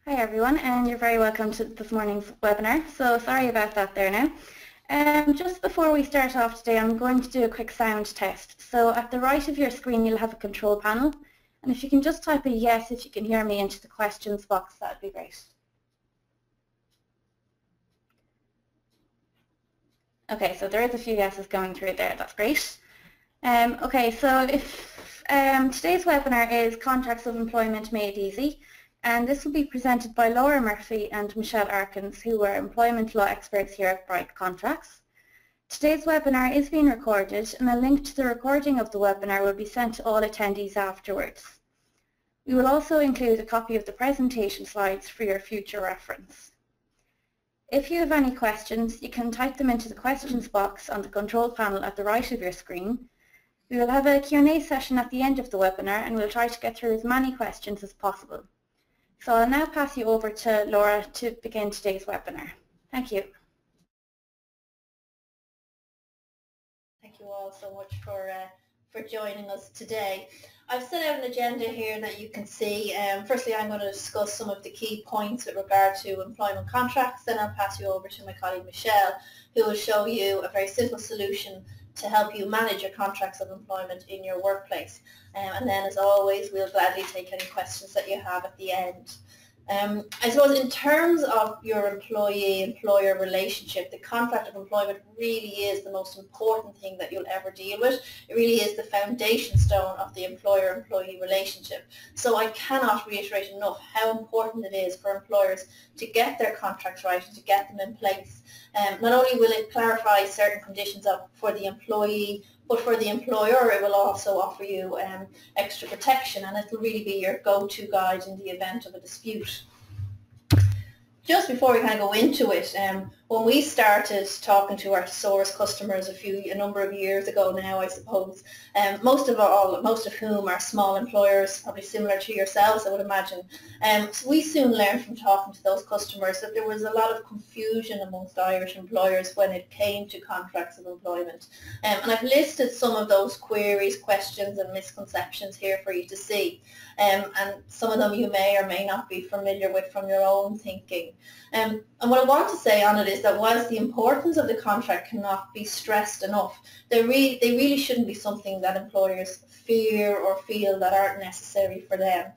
Hi everyone, and you're very welcome to this morning's webinar. So sorry about that there now. Just before we start off today, I'm going to do a quick sound test. So at the right of your screen you'll have a control panel, and if you can just type a yes if you can hear me into the questions box, that would be great. Okay, so there is a few yeses going through there, that's great. Okay, so if today's webinar is Contracts of Employment Made Easy, and this will be presented by Laura Murphy and Michelle Arkins, who are employment law experts here at Bright Contracts. Today's webinar is being recorded, and a link to the recording of the webinar will be sent to all attendees afterwards. We will also include a copy of the presentation slides for your future reference. If you have any questions, you can type them into the questions box on the control panel at the right of your screen. We will have a Q&A session at the end of the webinar, and we'll try to get through as many questions as possible. So I'll now pass you over to Laura to begin today's webinar. Thank you. Thank you all so much for joining us today. I've set out an agenda here that you can see. Firstly, I'm going to discuss some of the key points with regard to employment contracts. Then I'll pass you over to my colleague Michelle, who will show you a very simple solution to help you manage your contracts of employment in your workplace. And then, as always, we'll gladly take any questions that you have at the end. I suppose in terms of your employee-employer relationship, the contract of employment really is the most important thing that you'll ever deal with. It really is the foundation stone of the employer-employee relationship. So I cannot reiterate enough how important it is for employers to get their contracts right and to get them in place. Not only will it clarify certain conditions for the employee, but for the employer it will also offer you extra protection, and it will really be your go-to guide in the event of a dispute. Just before we kind of go into it, when we started talking to our Thesaurus customers a number of years ago now, I suppose, most of whom are small employers, probably similar to yourselves, I would imagine. So we soon learned from talking to those customers that there was a lot of confusion amongst Irish employers when it came to contracts of employment. And I've listed some of those queries, questions and misconceptions here for you to see. And some of them you may or may not be familiar with from your own thinking. And what I want to say on it is that whilst the importance of the contract cannot be stressed enough, they really shouldn't be something that employers fear or feel that aren't necessary for them.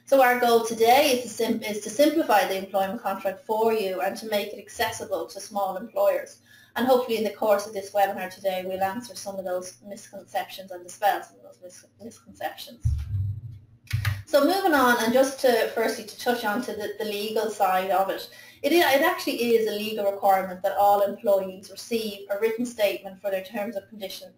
So our goal today is to simplify the employment contract for you and to make it accessible to small employers. And hopefully in the course of this webinar today we'll answer some of those misconceptions and dispel some of those misconceptions. So moving on, and just firstly to touch on to the legal side of it, it actually is a legal requirement that all employees receive a written statement for their terms and conditions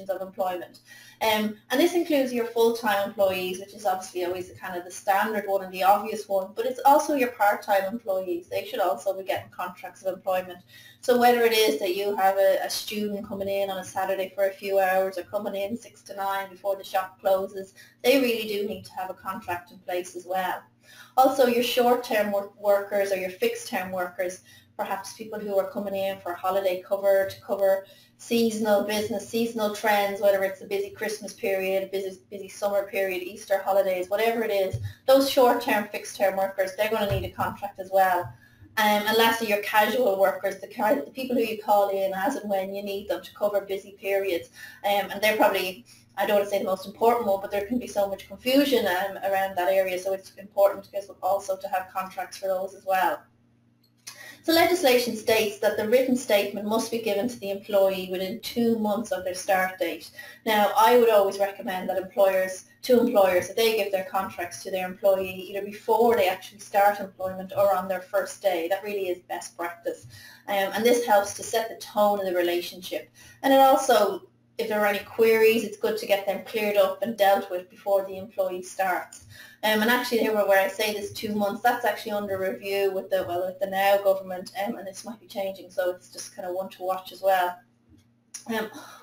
of employment. And this includes your full-time employees, which is obviously always kind of the standard one and the obvious one, but it's also your part-time employees. They should also be getting contracts of employment. So whether it is that you have a student coming in on a Saturday for a few hours or coming in 6 to 9 before the shop closes, they really do need to have a contract in place as well. Also, your short-term workers or your fixed-term workers, perhaps people who are coming in for holiday cover to cover seasonal business, seasonal trends, whether it's a busy Christmas period, busy summer period, Easter holidays, whatever it is, those short-term, fixed-term workers, they're going to need a contract as well. And lastly, your casual workers, the people who you call in as and when you need them to cover busy periods, and they're probably, I don't want to say the most important one, but there can be so much confusion around that area, so it's important also to have contracts for those as well. So legislation states that the written statement must be given to the employee within 2 months of their start date. Now, I would always recommend that employers, that they give their contracts to their employee either before they actually start employment or on their first day. That really is best practice. And this helps to set the tone of the relationship. And it also, if there are any queries, it's good to get them cleared up and dealt with before the employee starts. And actually here where I say this 2 months, that's actually under review with the now government, and this might be changing, so it's just kind of one to watch as well.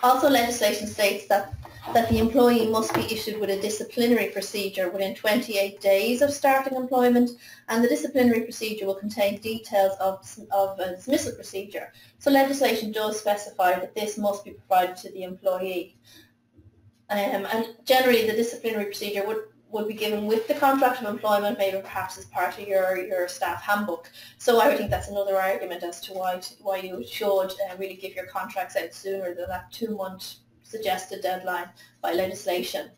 Also legislation states that the employee must be issued with a disciplinary procedure within 28 days of starting employment, and the disciplinary procedure will contain details of a dismissal procedure. So legislation does specify that this must be provided to the employee. And generally the disciplinary procedure would be given with the contract of employment, maybe perhaps as part of your staff handbook. So I would think that's another argument as to why you should really give your contracts out sooner than that 2-month suggested deadline by legislation.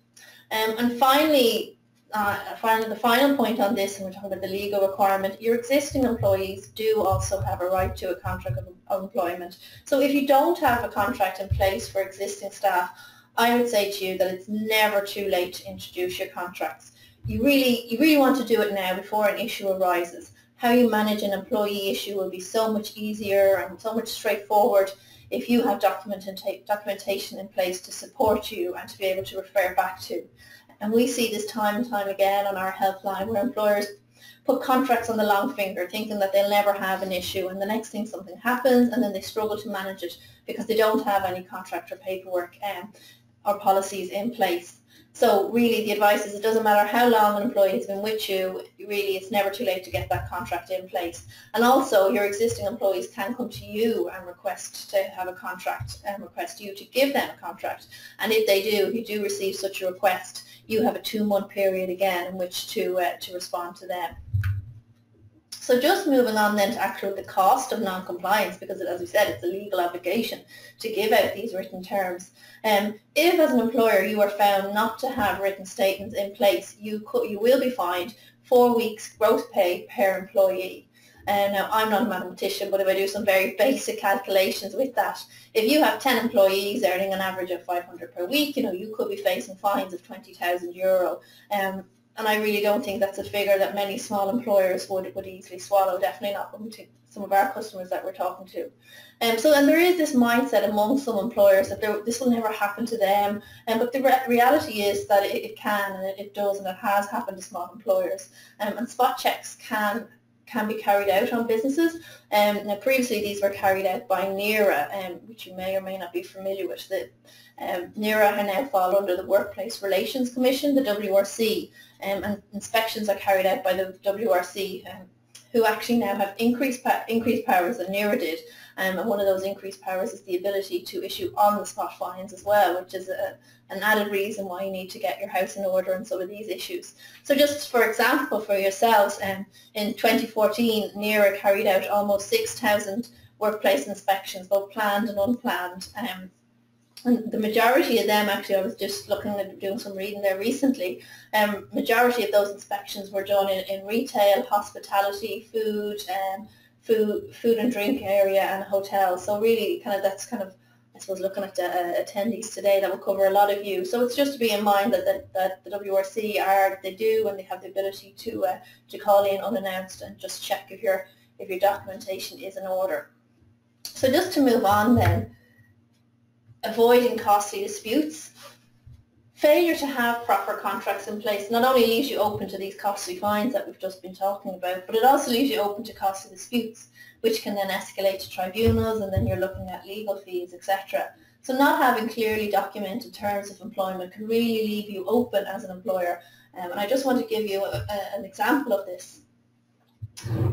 And finally, the final point on this, and we're talking about the legal requirement, your existing employees do also have a right to a contract of employment. So if you don't have a contract in place for existing staff, I would say to you that it's never too late to introduce your contracts. You really want to do it now before an issue arises. How you manage an employee issue will be so much easier and so much straightforward if you have documentation in place to support you and to be able to refer back to. And we see this time and time again on our helpline where employers put contracts on the long finger thinking that they'll never have an issue, and the next thing something happens and then they struggle to manage it because they don't have any contract or paperwork or policies in place. So really the advice is it doesn't matter how long an employee has been with you, really it's never too late to get that contract in place. And also your existing employees can come to you and request to have a contract and request you to give them a contract. And if you do receive such a request, you have a 2-month period again in which to respond to them. So just moving on then to actually the cost of non-compliance, because as we said, it's a legal obligation to give out these written terms. If as an employer you are found not to have written statements in place, you will be fined 4 weeks gross pay per employee. Now, I'm not a mathematician, but if I do some very basic calculations with that, if you have 10 employees earning an average of 500 per week, you could be facing fines of €20,000. And I really don't think that's a figure that many small employers would easily swallow, definitely not some of our customers that we're talking to. And there is this mindset among some employers that this will never happen to them, but the reality is that it can, and it does, and it has happened to small employers. And spot checks can be carried out on businesses. Now previously these were carried out by NERA, which you may or may not be familiar with. NERA now fall under the Workplace Relations Commission, the WRC, and inspections are carried out by the WRC, who actually now have increased powers than NERA did. And one of those increased powers is the ability to issue on-the-spot fines as well, which is an added reason why you need to get your house in order on some of these issues. So just for example, for yourselves, in 2014, NERA carried out almost 6,000 workplace inspections, both planned and unplanned. And the majority of them, actually, I was just doing some reading there recently, majority of those inspections were done in retail, hospitality, food and drink area and hotels. So really that's I suppose, looking at the attendees today, that will cover a lot of you. So it's just to be in mind that the WRC they have the ability to call in unannounced and just check if your documentation is in order. So just to move on then, avoiding costly disputes. Failure to have proper contracts in place not only leaves you open to these costly fines that we've just been talking about, but it also leaves you open to costly disputes, which can then escalate to tribunals, and then you're looking at legal fees, etc. So not having clearly documented terms of employment can really leave you open as an employer. And I just want to give you an example of this.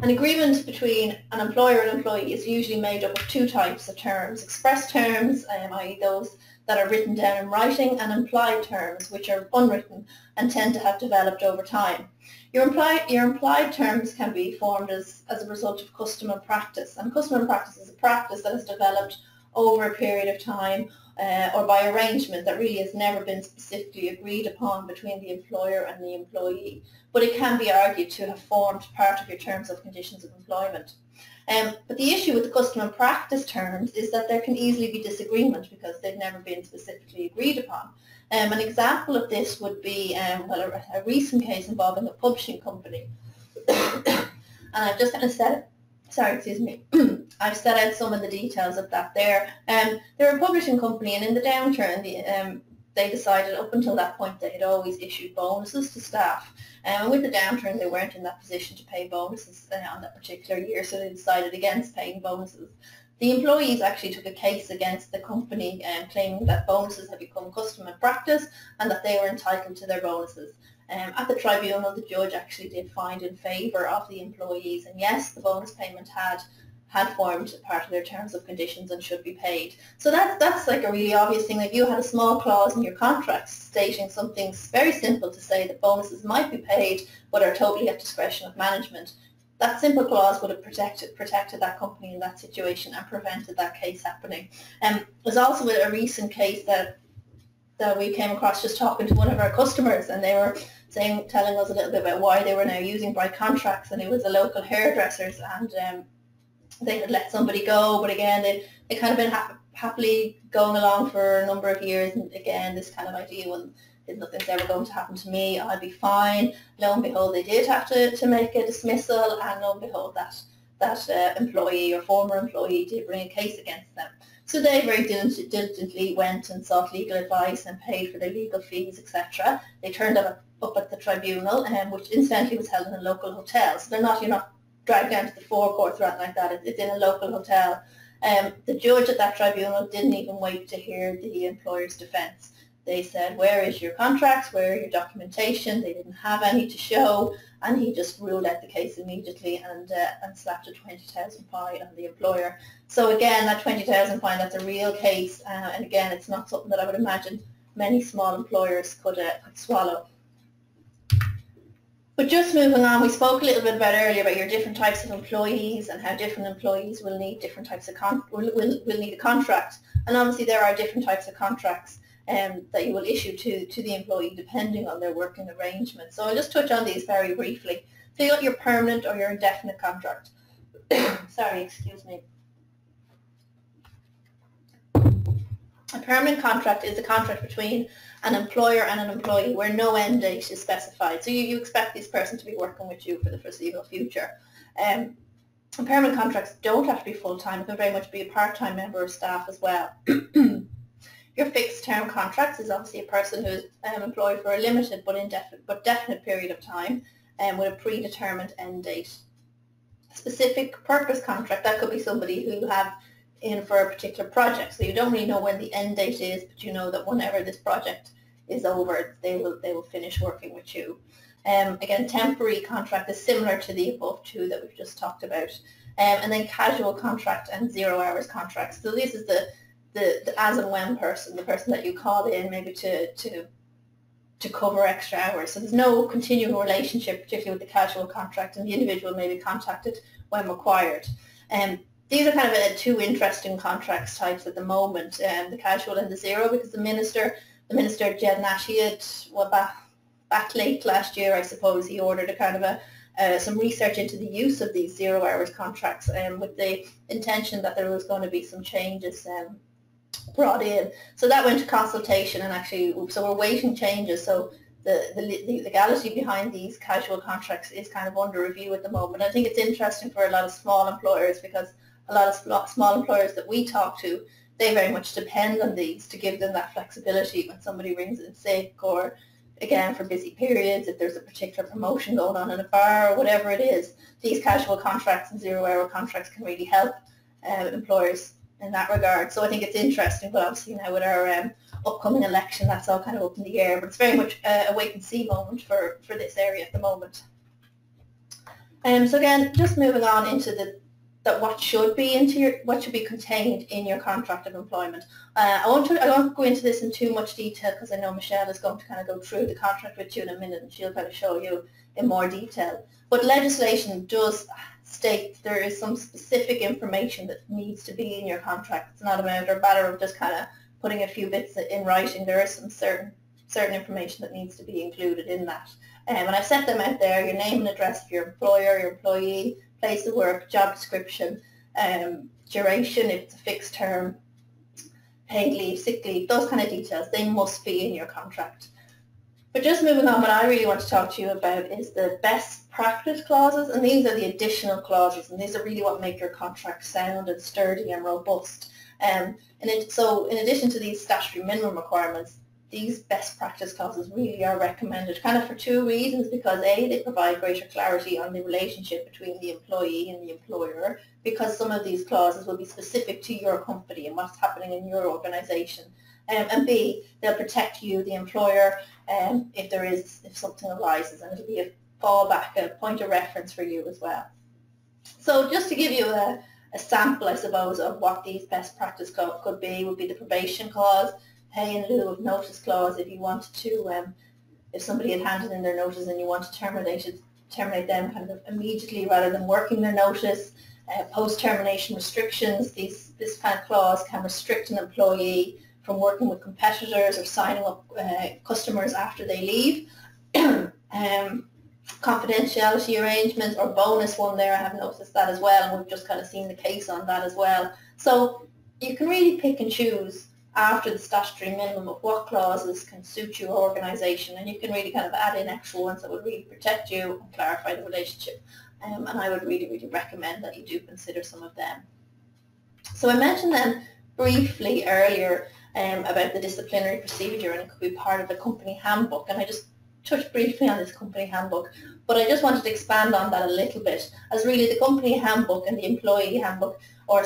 An agreement between an employer and employee is usually made up of 2 types of terms: express terms, i.e. those that are written down in writing, and implied terms, which are unwritten and tend to have developed over time. Your implied terms can be formed as a result of custom and practice, and custom and practice is a practice that has developed over a period of time or by arrangement that really has never been specifically agreed upon between the employer and the employee, but it can be argued to have formed part of your terms of conditions of employment. But the issue with the custom and practice terms is that there can easily be disagreement because they've never been specifically agreed upon. An example of this would be a recent case involving a publishing company. And I've just kind of I've set out some of the details of that there. They're a publishing company, and in the downturn, they decided up until that point they had always issued bonuses to staff. And with the downturn, they weren't in that position to pay bonuses on that particular year, so they decided against paying bonuses. The employees actually took a case against the company, claiming that bonuses had become custom and practice and that they were entitled to their bonuses. At the tribunal, the judge actually did find in favour of the employees, and yes, the bonus payment had had formed part of their terms of conditions and should be paid. So that's like a really obvious thing. Like, you had a small clause in your contract stating something very simple to say that bonuses might be paid but are totally at discretion of management. That simple clause would have protected that company in that situation and prevented that case happening. There's also a recent case that we came across just talking to one of our customers, and they were telling us a little bit about why they were now using bright contracts, and it was a local hairdressers, and they had let somebody go, but again, they kind of been happily going along for a number of years, and again, this kind of idea, when nothing's ever going to happen to me, I'll be fine. Lo and behold, they did have to make a dismissal, and lo and behold, that employee or former employee did bring a case against them. So they very diligently went and sought legal advice and paid for their legal fees, etc. They turned up at the tribunal, which incidentally was held in a local hotel. So you're not dragged down to the forecourts or anything like that. It's in a local hotel. The judge at that tribunal didn't even wait to hear the employer's defence. They said, where is your contracts? Where are your documentation? They didn't have any to show, and he just ruled out the case immediately and slapped a 20,000 fine on the employer. So again, that 20,000 fine, that's a real case, and again, it's not something that I would imagine many small employers could swallow. But just moving on, we spoke a little bit earlier about your different types of employees and how different employees will need different types of will need a contract, and obviously there are different types of contracts that you will issue to the employee depending on their working arrangement. So I'll just touch on these very briefly. So you got your permanent or your indefinite contract. Sorry, excuse me. A permanent contract is a contract between an employer and an employee where no end date is specified. So you expect this person to be working with you for the foreseeable future. Permanent contracts don't have to be full-time. It can very much be a part-time member of staff as well. Your fixed-term contracts is obviously a person who is employed for a limited but definite period of time with a predetermined end date. Specific purpose contract, that could be somebody who you have in for a particular project. So you don't really know when the end date is, but you know that whenever this project is over, they will finish working with you. Again, temporary contract is similar to the above two that we've just talked about. And then casual contract and 0 hours contracts. So this is the as and when person, the person that you call in maybe to cover extra hours. So there's no continuing relationship, particularly with the casual contract, and the individual may be contacted when required. These are kind of two interesting contracts types at the moment, the casual and the zero, because the minister Jed Nash, he had, well, back late last year, I suppose, he ordered a kind of some research into the use of these 0 hours contracts, with the intention that there was going to be some changes brought in. So that went to consultation, and actually, so we're waiting changes. So the legality behind these casual contracts is kind of under review at the moment. I think it's interesting for a lot of small employers, because a lot of small employers that we talk to, they very much depend on these to give them that flexibility when somebody rings in sick, or again for busy periods, if there's a particular promotion going on in a bar or whatever it is. These casual contracts and 0 hour contracts can really help employers in that regard. So I think it's interesting, but obviously now with our upcoming election, that's all kind of up in the air, but it's very much a wait and see moment for this area at the moment. So again, just moving on into what should be contained in your contract of employment. I won't go into this in too much detail, because I know Michelle is going to kind of go through the contract with you in a minute, and she'll kind of show you in more detail. But legislation does state there is some specific information that needs to be in your contract. It's not a matter of just kind of putting a few bits in writing. There is some certain information that needs to be included in that. And I've set them out there: your name and address of your employer, your employee, place of work, job description, duration, if it's a fixed term, paid leave, sick leave, those kind of details, they must be in your contract. But just moving on, what I really want to talk to you about is the best practice clauses, and these are the additional clauses, and these are really what make your contract sound and sturdy and robust. So in addition to these statutory minimum requirements, these best practice clauses really are recommended, kind of for two reasons, because A, they provide greater clarity on the relationship between the employee and the employer, because some of these clauses will be specific to your company and what's happening in your organisation. And B, they'll protect you, the employer, if something arises, and it'll be a fallback, a point of reference for you as well. So just to give you a sample, I suppose, of what these best practice could be would be the probation clause, pay in lieu of notice clause if you wanted to, if somebody had handed in their notice and you want to terminate them kind of immediately rather than working their notice. Post-termination restrictions, this kind of clause can restrict an employee from working with competitors or signing up customers after they leave. Confidentiality arrangements or bonus one there, I have noticed that as well, and we've just kind of seen the case on that as well. So you can really pick and choose after the statutory minimum of what clauses can suit your organisation, and you can really kind of add in extra ones that would really protect you and clarify the relationship. And I would really, really recommend that you do consider some of them. So I mentioned then briefly earlier about the disciplinary procedure, and it could be part of the company handbook, and I just touched briefly on this company handbook, but I just wanted to expand on that a little bit, as really the company handbook and the employee handbook, or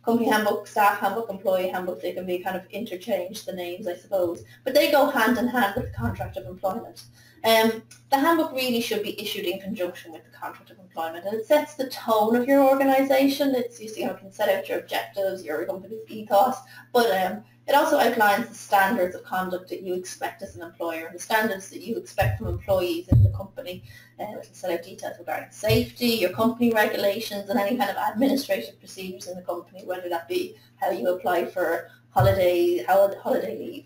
company handbook, staff handbook, employee handbook, they can be kind of interchanged, the names, I suppose, but they go hand in hand with the contract of employment. The handbook really should be issued in conjunction with the contract of employment, and it sets the tone of your organisation. It's it can set out your objectives, your company's ethos, but it also outlines the standards of conduct that you expect as an employer, and the standards that you expect from employees in the company. It will set out details regarding safety, your company regulations, and any kind of administrative procedures in the company, whether that be how you apply for holiday leave.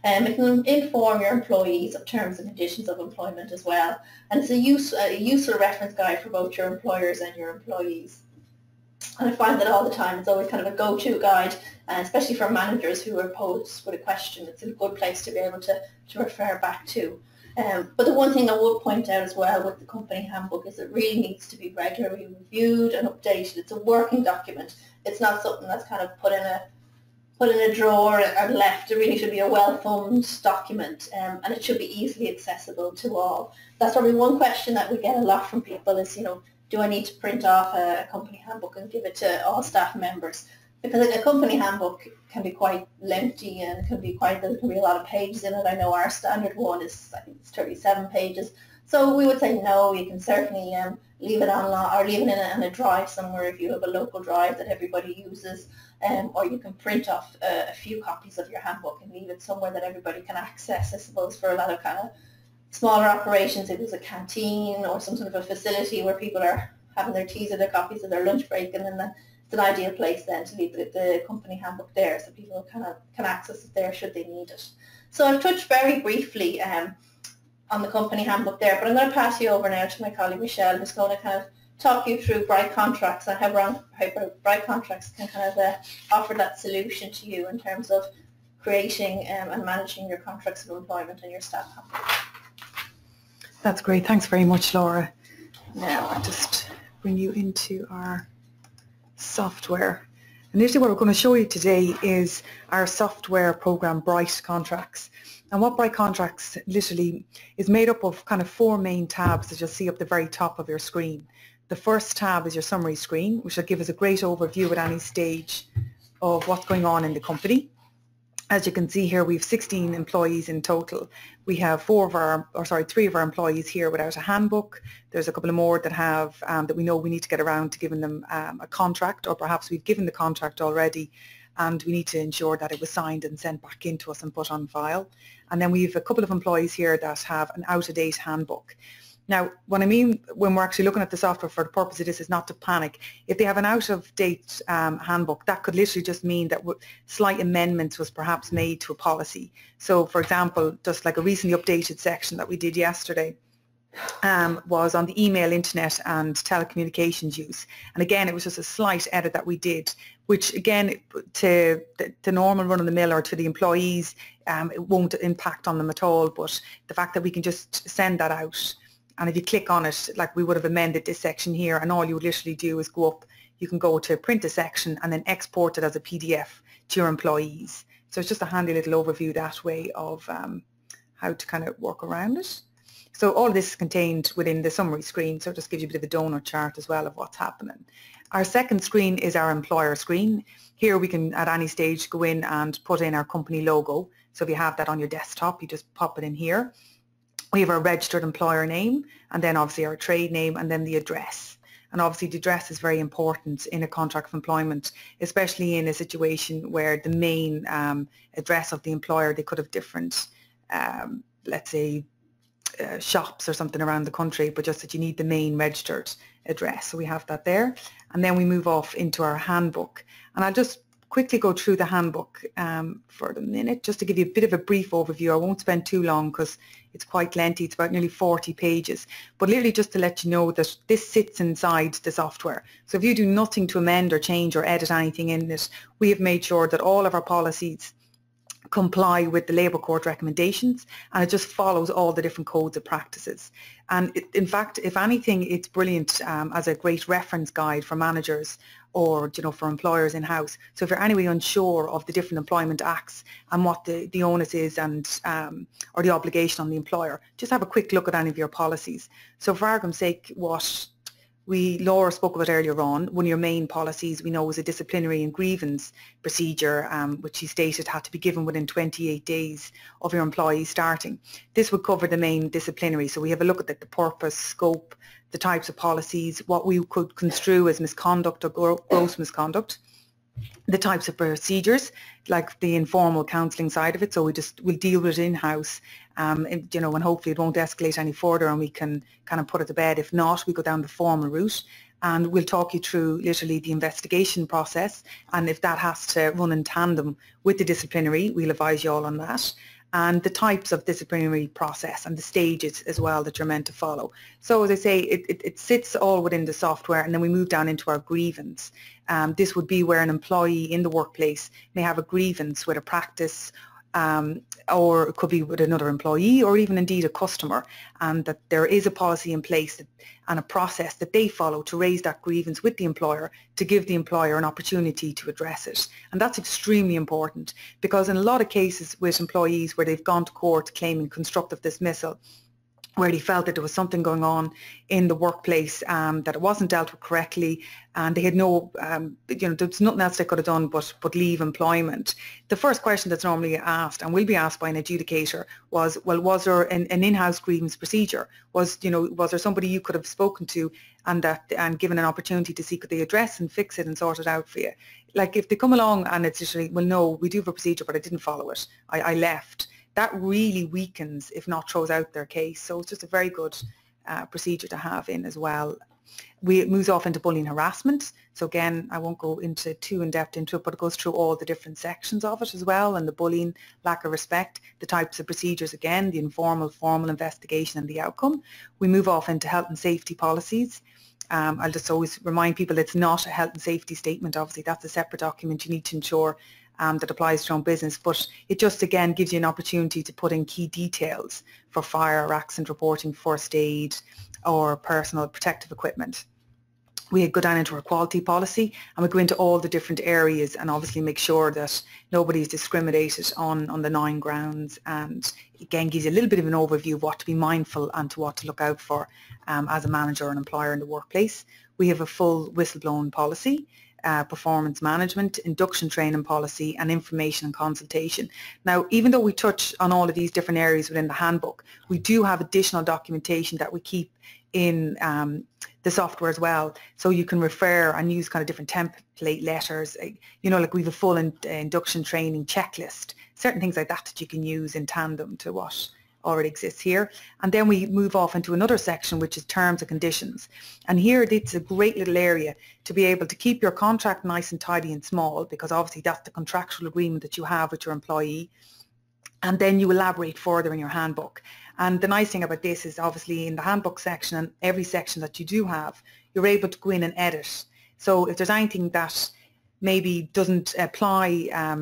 It can inform your employees of terms and conditions of employment as well, and it's a useful reference guide for both your employers and your employees. And I find that all the time it's always kind of a go-to guide, especially for managers who are posed with a question. It's a good place to be able to refer back to. But the one thing I would point out as well with the company handbook is it really needs to be regularly reviewed and updated. It's a working document. It's not something that's kind of put in a drawer and left. It really should be a well-thumbed document, and it should be easily accessible to all. That's probably one question that we get a lot from people is, do I need to print off a company handbook and give it to all staff members? Because a company handbook can be quite lengthy and there can be a lot of pages in it. I know our standard one is, I think it's 37 pages. So we would say no, you can certainly leave it online or leave it in a drive somewhere if you have a local drive that everybody uses, or you can print off a few copies of your handbook and leave it somewhere that everybody can access, I suppose, for a lot of kind of smaller operations. If there's a canteen or some sort of a facility where people are having their teas or their coffees or their lunch break, and then it's an ideal place then to leave the company handbook there so people can access it there should they need it. So I've touched very briefly on the company handbook there, but I'm going to pass you over now to my colleague Michelle, who's going to kind of talk you through bright contracts and how bright contracts can kind of offer that solution to you in terms of creating and managing your contracts of employment and your staff handbook. That's great. Thanks very much, Laura. Now I'll just bring you into our software. Initially what we're going to show you today is our software program, Bright Contracts. And what Bright Contracts literally is made up of kind of four main tabs that you'll see up the very top of your screen. The first tab is your summary screen, which will give us a great overview at any stage of what's going on in the company. As you can see here, we have 16 employees in total. We have three of our employees here without a handbook. There's a couple of more that have that we know we need to get around to giving them a contract, or perhaps we've given the contract already and we need to ensure that it was signed and sent back into us and put on file. And then we have a couple of employees here that have an out-of-date handbook. Now, what I mean when we're actually looking at the software for the purpose of this is not to panic. If they have an out-of-date handbook, that could literally just mean that slight amendments was perhaps made to a policy. So, for example, just like a recently updated section that we did yesterday was on the email, internet and telecommunications use. And again, it was just a slight edit that we did, which again, to the normal run-of-the-mill or to the employees, it won't impact on them at all. But the fact that we can just send that out, and if you click on it, like we would have amended this section here, and all you would literally do is go up, you can go to print a section and then export it as a PDF to your employees. So it's just a handy little overview that way of how to kind of work around it. So all of this is contained within the summary screen, so it just gives you a bit of a donut chart as well of what's happening. Our second screen is our employer screen. Here we can at any stage go in and put in our company logo. So if you have that on your desktop, you just pop it in here. We have our registered employer name, and then obviously our trade name, and then the address. And obviously the address is very important in a contract of employment, especially in a situation where the main address of the employer, they could have different, let's say, shops or something around the country, but just that you need the main registered address. So we have that there. And then we move off into our handbook. And I'll just quickly go through the handbook for the minute, just to give you a bit of a brief overview. I won't spend too long because it's quite lengthy. It's about nearly 40 pages. But literally just to let you know that this sits inside the software. So if you do nothing to amend or change or edit anything in it, we have made sure that all of our policies comply with the Labour Court recommendations, and it just follows all the different codes of practices. And in fact, if anything, it's brilliant as a great reference guide for managers or, you know, for employers in-house. So if you're anyway unsure of the different employment acts and what the onus is and or the obligation on the employer, just have a quick look at any of your policies. So for argument's sake, what Laura spoke about earlier on, one of your main policies we know was a disciplinary and grievance procedure, which she stated had to be given within 28 days of your employee starting. This would cover the main disciplinary. So we have a look at the purpose, scope, the types of policies, what we could construe as misconduct or gross misconduct, the types of procedures, like the informal counselling side of it. So we'll deal with it in-house, you know, and hopefully it won't escalate any further and we can kind of put it to bed. If not, we go down the formal route and we'll talk you through literally the investigation process, and if that has to run in tandem with the disciplinary, we'll advise you all on that, and the types of disciplinary process and the stages as well that you're meant to follow. So as I say, it sits all within the software, and then we move down into our grievance. This would be where an employee in the workplace may have a grievance with a practice, or it could be with another employee or even indeed a customer, and that there is a policy in place and a process that they follow to raise that grievance with the employer, to give the employer an opportunity to address it. And that's extremely important, because in a lot of cases with employees where they've gone to court claiming constructive dismissal, where they felt that there was something going on in the workplace, that it wasn't dealt with correctly, and they had no, you know, there's nothing else they could have done but leave employment. The first question that's normally asked, and will be asked by an adjudicator, was, well, was there an in-house grievance procedure? Was there somebody you could have spoken to and given an opportunity to see could they address and fix it and sort it out for you? Like if they come along and it's literally, well, no, we do have a procedure, but I didn't follow it. I left. That really weakens, if not throws out their case. So it's just a very good procedure to have in as well. It moves off into bullying harassment. So again, I won't go into too in-depth into it, but it goes through all the different sections of it as well, and the bullying, lack of respect, the types of procedures again, the informal, formal investigation and the outcome. We move off into health and safety policies. I'll just always remind people it's not a health and safety statement. Obviously, that's a separate document you need to ensure that applies to your own business, but it just again gives you an opportunity to put in key details for fire or accident reporting, first aid or personal protective equipment. We go down into our quality policy and we go into all the different areas and obviously make sure that nobody is discriminated on the 9 grounds, and again gives you a little bit of an overview of what to be mindful and to what to look out for as a manager or an employer in the workplace. We have a full whistleblowing policy, performance management, induction training policy and information and consultation. Now, even though we touch on all of these different areas within the handbook, we do have additional documentation that we keep in the software as well, so you can refer and use kind of different template letters, you know, like we have a full induction training checklist, certain things like that that you can use in tandem to what already exists here. And then we move off into another section which is terms and conditions, and here it's a great little area to be able to keep your contract nice and tidy and small, because obviously that's the contractual agreement that you have with your employee, and then you elaborate further in your handbook. And the nice thing about this is obviously in the handbook section and every section that you do have, you're able to go in and edit. So if there's anything that maybe doesn't apply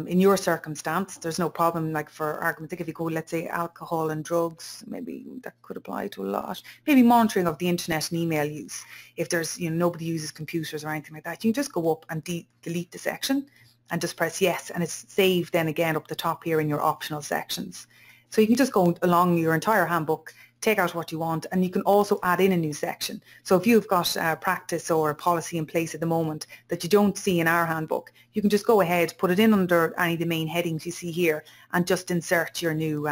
in your circumstance, there's no problem. Like for argument's sake, if you go, let's say alcohol and drugs, maybe that could apply to a lot. Maybe monitoring of the internet and email use. If there's, you know, nobody uses computers or anything like that, you can just go up and delete the section and just press yes, and it's saved then again up the top here in your optional sections. So you can just go along your entire handbook, take out what you want, and you can also add in a new section. So if you've got a practice or a policy in place at the moment that you don't see in our handbook, you can just go ahead, put it in under any of the main headings you see here and just insert your new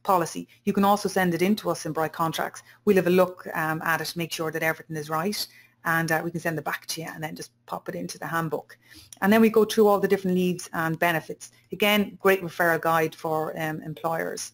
policy. You can also send it in to us in Bright Contracts. We'll have a look at it, make sure that everything is right, and we can send it back to you and then just pop it into the handbook. And then we go through all the different leaves and benefits. Again, great referral guide for employers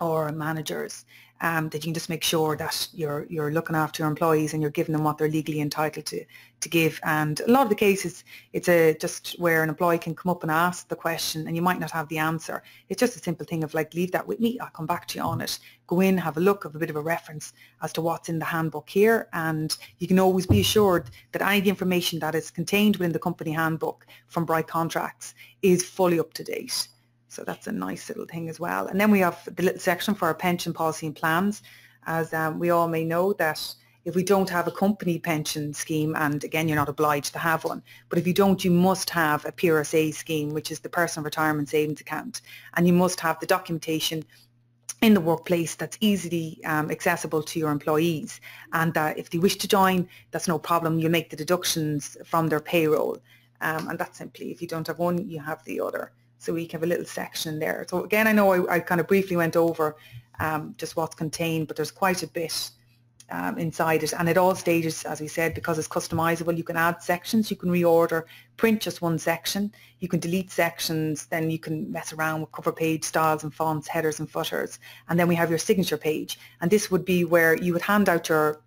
or managers, that you can just make sure that you're looking after your employees and you're giving them what they're legally entitled to give. And a lot of the cases, it's just where an employee can come up and ask the question and you might not have the answer. It's just a simple thing of like, leave that with me, I'll come back to you on it. Go in, have a look, have a bit of a reference as to what's in the handbook here, and you can always be assured that any of the information that is contained within the company handbook from Bright Contracts is fully up to date. So that's a nice little thing as well. And then we have the little section for our pension policy and plans. As we all may know, that if we don't have a company pension scheme, and again, you're not obliged to have one, but if you don't, you must have a PRSA scheme, which is the personal retirement savings account. And you must have the documentation in the workplace that's easily accessible to your employees. And that if they wish to join, that's no problem. You make the deductions from their payroll. And that's simply, if you don't have one, you have the other. So we can have a little section there. So again, I know I kind of briefly went over just what's contained, but there's quite a bit inside it. And at all stages, as we said, because it's customizable, you can add sections, you can reorder, print just one section, you can delete sections, then you can mess around with cover page styles and fonts, headers and footers. And then we have your signature page. And this would be where you would hand out your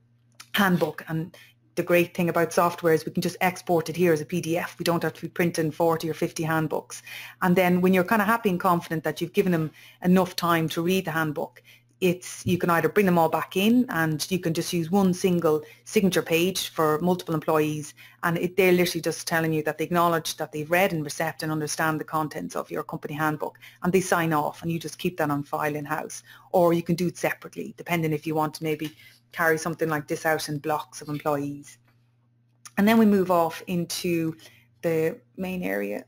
handbook, and the great thing about software is we can just export it here as a PDF. We don't have to be printing 40 or 50 handbooks. And then when you're kind of happy and confident that you've given them enough time to read the handbook, you can either bring them all back in, and you can just use one single signature page for multiple employees, and they're literally just telling you that they acknowledge that they've read and received and understand the contents of your company handbook, and they sign off, and you just keep that on file in-house. Or you can do it separately, depending if you want to maybe carry something like this out in blocks of employees. And then we move off into the main area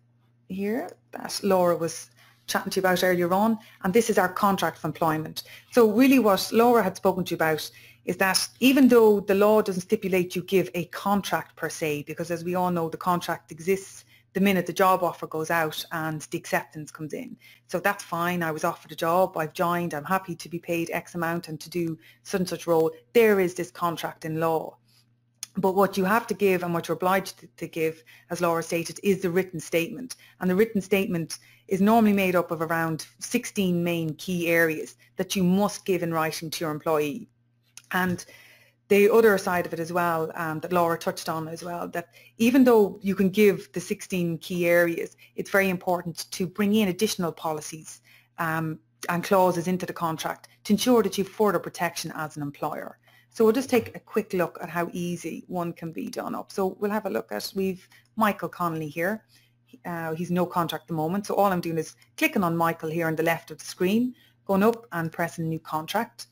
here that Laura was chatting to you about earlier on, and this is our contract of employment. So really what Laura had spoken to you about is that even though the law doesn't stipulate you give a contract per se, because as we all know, the contract exists the minute the job offer goes out and the acceptance comes in. So that's fine, I was offered a job, I've joined, I'm happy to be paid X amount and to do such and such role. There is this contract in law. But what you have to give and what you're obliged to give, as Laura stated, is the written statement. And the written statement is normally made up of around 16 main key areas that you must give in writing to your employee. And the other side of it as well, that Laura touched on as well, that even though you can give the 16 key areas, it's very important to bring in additional policies and clauses into the contract to ensure that you have further protection as an employer. So we'll just take a quick look at how easy one can be done up. So we'll have a look at, we've Michael Connolly here. He's no contract at the moment. So all I'm doing is clicking on Michael here on the left of the screen, going up and pressing new contract.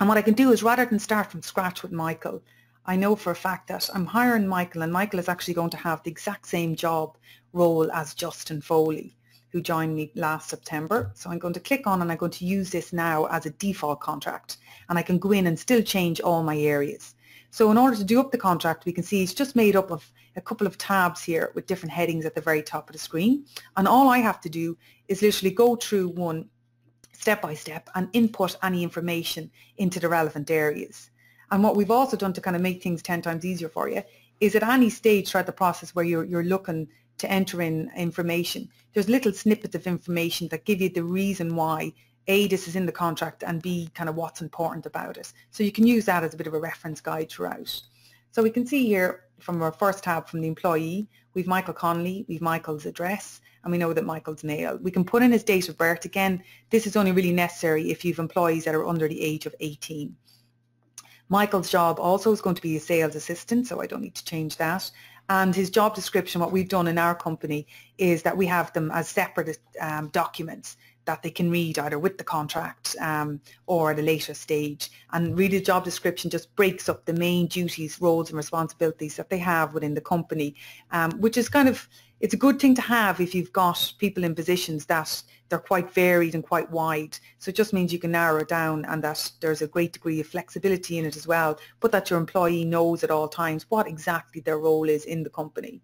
And what I can do is, rather than start from scratch with Michael, I know for a fact that I'm hiring Michael, and Michael is actually going to have the exact same job role as Justin Foley, who joined me last September. So I'm going to click on, and I'm going to use this now as a default contract, and I can go in and still change all my areas. So in order to do up the contract, we can see it's just made up of a couple of tabs here with different headings at the very top of the screen. And all I have to do is literally go through one step by step and input any information into the relevant areas. And what we've also done to kind of make things 10 times easier for you is at any stage throughout the process where you're looking to enter in information, there's little snippets of information that give you the reason why A, this is in the contract, and B, kind of what's important about it. So you can use that as a bit of a reference guide throughout. So we can see here from our first tab from the employee, we've Michael Connolly, we've Michael's address, and we know that Michael's male. We can put in his date of birth. Again, this is only really necessary if you've employees that are under the age of 18. Michael's job also is going to be a sales assistant, so I don't need to change that. And his job description, what we've done in our company is that we have them as separate documents that they can read either with the contract or at a later stage. And really the job description just breaks up the main duties, roles and responsibilities that they have within the company, which is kind of, it's a good thing to have if you've got people in positions that they're quite varied and quite wide. So it just means you can narrow it down, and that there's a great degree of flexibility in it as well, but that your employee knows at all times what exactly their role is in the company.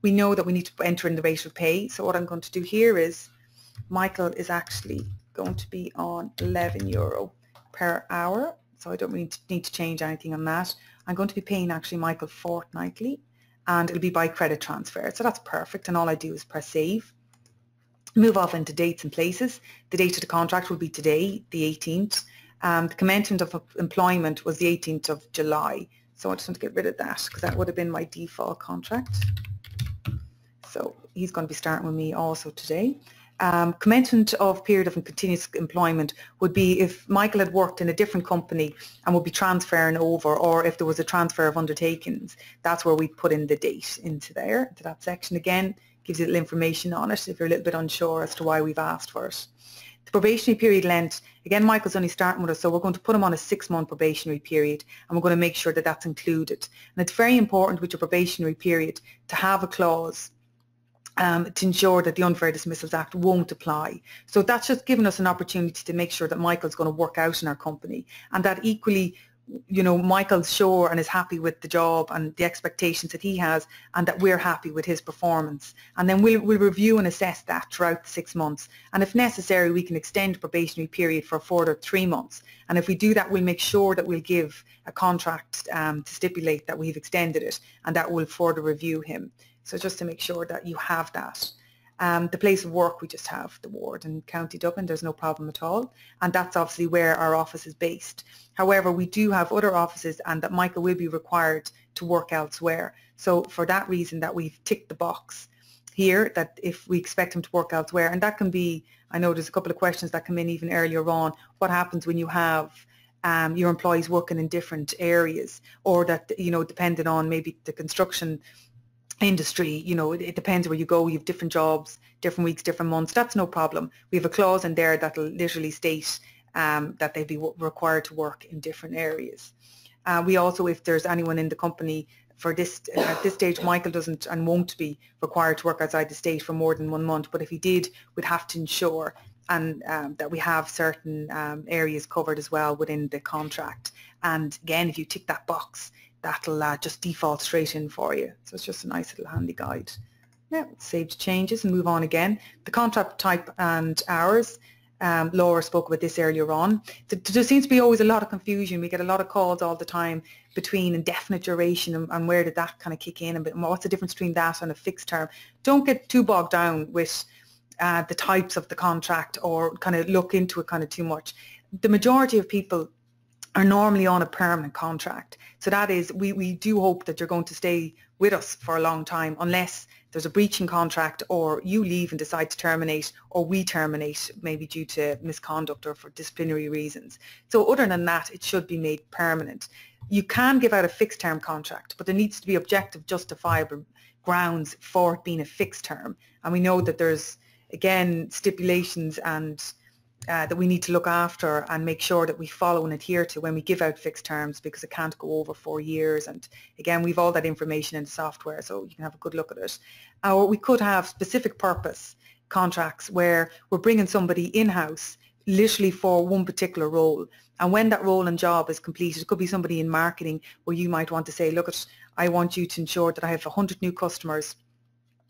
We know that we need to enter in the rate of pay. So what I'm going to do here is, Michael is actually going to be on €11 per hour. So I don't really need to change anything on that. I'm going to be paying actually Michael fortnightly, and it'll be by credit transfer. So that's perfect, and all I do is press save. Move off into dates and places. The date of the contract will be today, the 18th. The commencement of employment was the 18th of July. So I just want to get rid of that because that would have been my default contract. So he's going to be starting with me also today. Commencement of period of continuous employment would be if Michael had worked in a different company and would be transferring over, or if there was a transfer of undertakings. That's where we put in the date into there, into that section. Again, gives you a little information on it if you're a little bit unsure as to why we've asked for it. The probationary period length, again, Michael's only starting with us, so we're going to put him on a 6-month probationary period, and we're going to make sure that that's included. And it's very important with your probationary period to have a clause to ensure that the Unfair Dismissals Act won't apply. So that's just giving us an opportunity to make sure that Michael's going to work out in our company, and that equally, you know, Michael's sure and is happy with the job and the expectations that he has, and that we're happy with his performance. And then we'll review and assess that throughout the 6 months. And if necessary, we can extend the probationary period for a further 3 months. And if we do that, we'll make sure that we'll give a contract to stipulate that we've extended it, and that will further review him. So just to make sure that you have that. The place of work, we just have the ward in County Dublin. There's no problem at all. And that's obviously where our office is based. However, we do have other offices, and that Michael will be required to work elsewhere. So for that reason that we've ticked the box here, that if we expect him to work elsewhere, and that can be, I know there's a couple of questions that come in even earlier on, what happens when you have your employees working in different areas, or that, you know, depending on maybe the construction industry, you know, it depends where you go, you have different jobs, different weeks, different months. That's no problem. We have a clause in there that'll literally state that they'd be required to work in different areas. We also, if there's anyone in the company for this, at this stage, Michael doesn't and won't be required to work outside the state for more than 1 month, but if he did, we'd have to ensure and that we have certain areas covered as well within the contract. And again, if you tick that box, that'll just default straight in for you. So it's just a nice little handy guide. Now, save changes and move on again. The contract type and hours, Laura spoke about this earlier on. There seems to be always a lot of confusion. We get a lot of calls all the time between indefinite duration and where did that kind of kick in, and what's the difference between that and a fixed term. Don't get too bogged down with the types of the contract or kind of look into it kind of too much. The majority of people are normally on a permanent contract. So that is, we do hope that you're going to stay with us for a long time, unless there's a breaching contract or you leave and decide to terminate, or we terminate maybe due to misconduct or for disciplinary reasons. So other than that, it should be made permanent. You can give out a fixed term contract, but there needs to be objective justifiable grounds for it being a fixed term. And we know that there's, again, stipulations and that we need to look after and make sure that we follow and adhere to when we give out fixed terms, because it can't go over 4 years. And again, we've all that information in the software, so you can have a good look at it. Or we could have specific purpose contracts where we're bringing somebody in-house literally for one particular role. And when that role and job is completed, it could be somebody in marketing where you might want to say, look, I want you to ensure that I have 100 new customers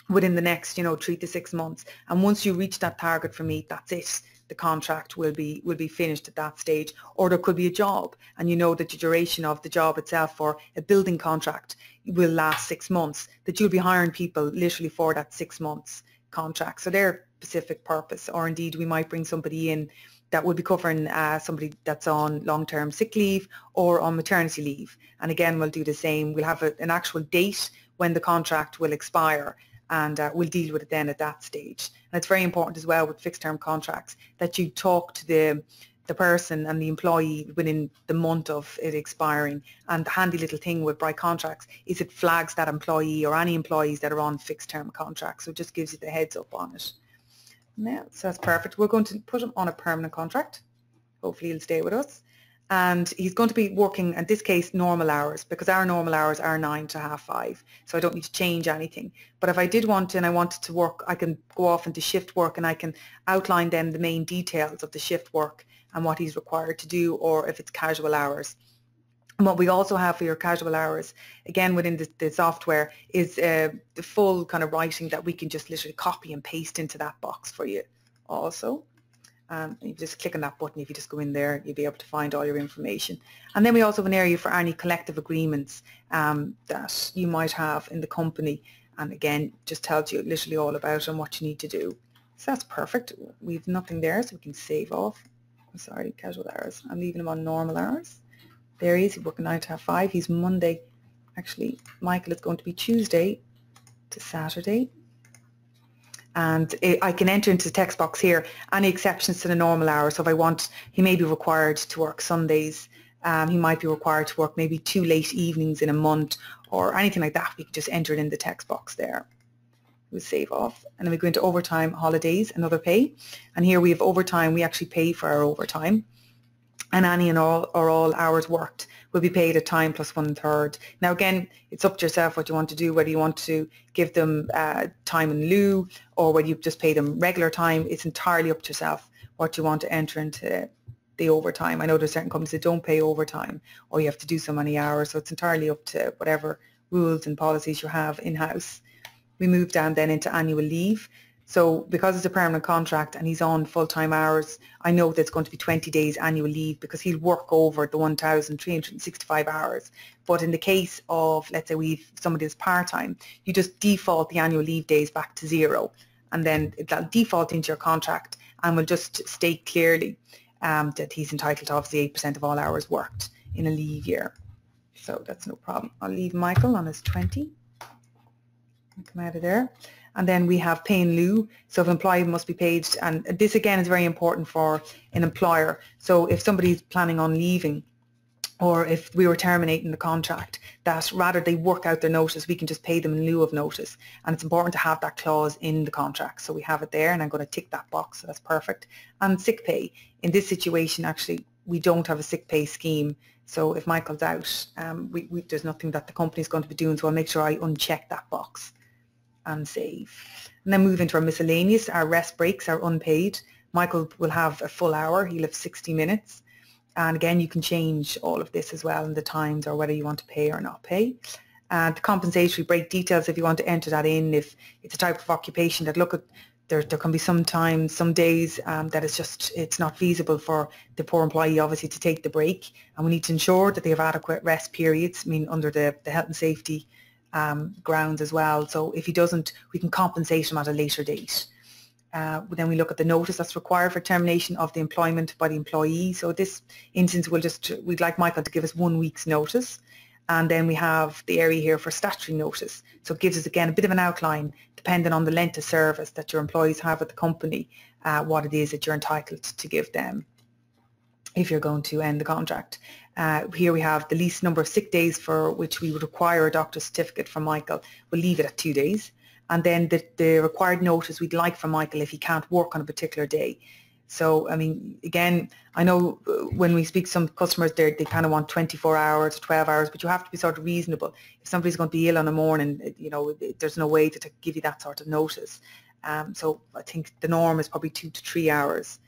within the next, 3 to 6 months. And once you reach that target for me, that's it. The contract will be finished at that stage. Or there could be a job, and you know that the duration of the job itself for a building contract will last 6 months, that you'll be hiring people literally for that 6 months contract. So their specific purpose. Or indeed, we might bring somebody in that will be covering somebody that's on long-term sick leave or on maternity leave. And again, we'll do the same. We'll have an actual date when the contract will expire, and we'll deal with it then at that stage. And it's very important as well with fixed term contracts that you talk to the person and the employee within the month of it expiring. And the handy little thing with Bright Contracts is it flags that employee or any employees that are on fixed term contracts. So it just gives you the heads up on it. Now, so that's perfect. We're going to put him on a permanent contract. Hopefully he'll stay with us. And he's going to be working, in this case, normal hours, because our normal hours are 9 to 5:30. So I don't need to change anything. But if I did want to and I wanted to work, I can go off into shift work and I can outline then the main details of the shift work and what he's required to do, or if it's casual hours. And what we also have for your casual hours, again within the software, is the full kind of writing that we can just literally copy and paste into that box for you also. You just click on that button. If you just go in there, you'll be able to find all your information. And then we also have an area for any collective agreements that you might have in the company. And again, just tells you literally all about it and what you need to do. So that's perfect. We've nothing there, so we can save off. I'm sorry, casual hours. I'm leaving him on normal hours. There he is. He's working 9 to 5. He's Monday. Actually, Michael is going to be Tuesday to Saturday. And I can enter into the text box here any exceptions to the normal hours. So if I want, he may be required to work Sundays. He might be required to work maybe 2 late evenings in a month or anything like that. We can just enter it in the text box there. We'll save off. And then we go into overtime, holidays, and other pay. And here we have overtime. We actually pay for our overtime. And any and all hours worked will be paid at time plus 1/3. Now again, it's up to yourself what you want to do, whether you want to give them time in lieu or whether you just pay them regular time. It's entirely up to yourself what you want to enter into the overtime. I know there's certain companies that don't pay overtime or you have to do so many hours, so it's entirely up to whatever rules and policies you have in-house. We move down then into annual leave. So because it's a permanent contract and he's on full-time hours, I know there's going to be 20 days annual leave because he'll work over the 1,365 hours. But in the case of, let's say we've somebody that's part-time, you just default the annual leave days back to 0. And then that'll default into your contract and will just state clearly that he's entitled to obviously 8% of all hours worked in a leave year. So that's no problem. I'll leave Michael on his 20. I'll come out of there. And then we have pay in lieu. So if an employee must be paid, and this again is very important for an employer. So if somebody's planning on leaving or if we were terminating the contract, that rather they work out their notice, we can just pay them in lieu of notice. And it's important to have that clause in the contract. So we have it there and I'm going to tick that box. So that's perfect. And sick pay. In this situation, actually, we don't have a sick pay scheme. So if Michael's out, there's nothing that the company is going to be doing. So I'll make sure I uncheck that box and save. And then move into our miscellaneous. Our rest breaks are unpaid. Michael will have a full hour. He'll have 60 minutes. And again, you can change all of this as well in the times or whether you want to pay or not pay. And the compensatory break details, if you want to enter that in, if it's a type of occupation that look at, there can be some times, some days that it's not feasible for the poor employee obviously to take the break. And we need to ensure that they have adequate rest periods, under the health and safety grounds as well. So if he doesn't, we can compensate him at a later date. Then we look at the notice that's required for termination of the employment by the employee. So this instance, we'd like Michael to give us 1 week's notice. And then we have the area here for statutory notice. So it gives us again a bit of an outline, depending on the length of service that your employees have at the company, what it is that you're entitled to give them if you're going to end the contract. Here we have the least number of sick days for which we would require a doctor's certificate from Michael. We'll leave it at 2 days. And then the required notice we'd like from Michael if he can't work on a particular day. So, again, I know when we speak to some customers, they kind of want 24 hours, 12 hours, but you have to be sort of reasonable. If somebody's going to be ill in the morning, there's no way to give you that sort of notice. So I think the norm is probably 2 to 3 hours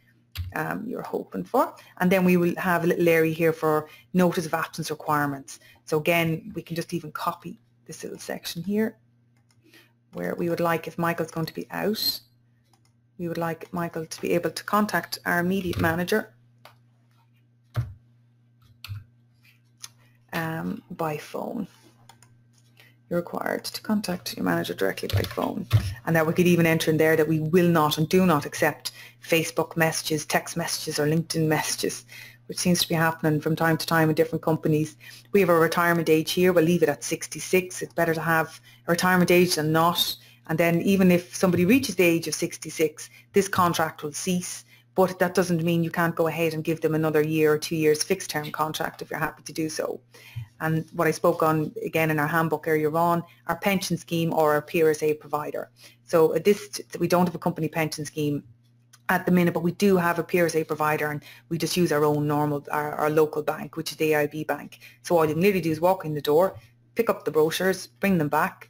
you're hoping for. And then we will have a little area here for notice of absence requirements. So again, we can just even copy this little section here where we would like, if Michael's going to be out, we would like Michael to be able to contact our immediate manager by phone. You're required to contact your manager directly by phone. And that we could even enter in there that we will not and do not accept Facebook messages, text messages or LinkedIn messages, which seems to be happening from time to time in different companies. We have a retirement age here. We'll leave it at 66. It's better to have a retirement age than not. And then even if somebody reaches the age of 66, this contract will cease. But that doesn't mean you can't go ahead and give them another year or 2 years fixed term contract if you're happy to do so. And what I spoke on again in our handbook earlier on, our pension scheme or our PRSA provider. So we don't have a company pension scheme at the minute, but we do have a PRSA provider and we just use our own our local bank, which is the AIB bank. So all you can literally do is walk in the door, pick up the brochures, bring them back,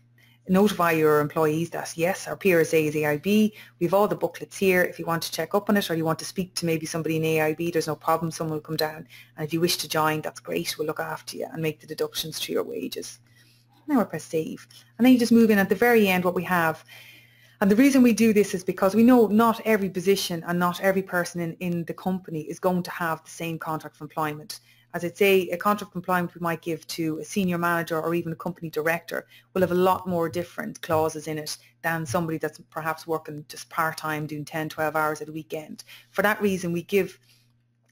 notify your employees that yes, our PRSA is AIB, we have all the booklets here. If you want to check up on it or you want to speak to maybe somebody in AIB, there's no problem, someone will come down. And if you wish to join, that's great, we'll look after you and make the deductions to your wages. Now we'll press save. And then you just move in at the very end what we have. And the reason we do this is because we know not every position and not every person in the company is going to have the same contract of employment. As I'd say, a contract of employment we might give to a senior manager or even a company director will have a lot more different clauses in it than somebody that's perhaps working just part-time, doing 10, 12 hours at a weekend. For that reason, we give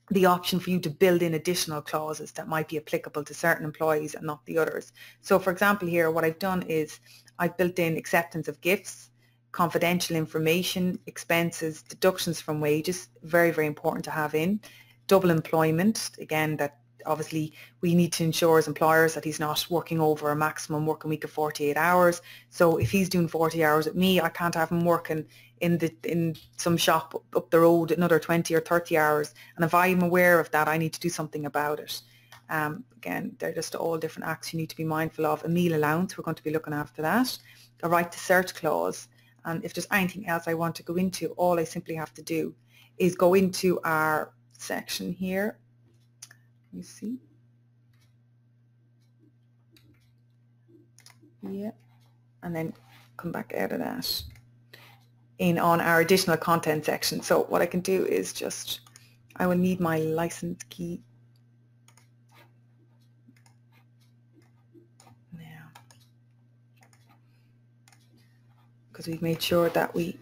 the option for you to build in additional clauses that might be applicable to certain employees and not the others. So for example here, what I've done is I've built in acceptance of gifts, confidential information, expenses, deductions from wages, very, very important to have in, double employment, again, that obviously we need to ensure as employers that he's not working over a maximum working week of 48 hours. So if he's doing 40 hours with me, I can't have him working in some shop up the road another 20 or 30 hours. And if I'm aware of that, I need to do something about it. Again, they're just all different acts you need to be mindful of. A meal allowance, we're going to be looking after that. A right to search clause. And if there's anything else I want to go into, all I simply have to do is go into our section here. You see? Yeah. And then come back out of that in on our additional content section. So what I can do is just, I will need my license key. Now, because we've made sure that we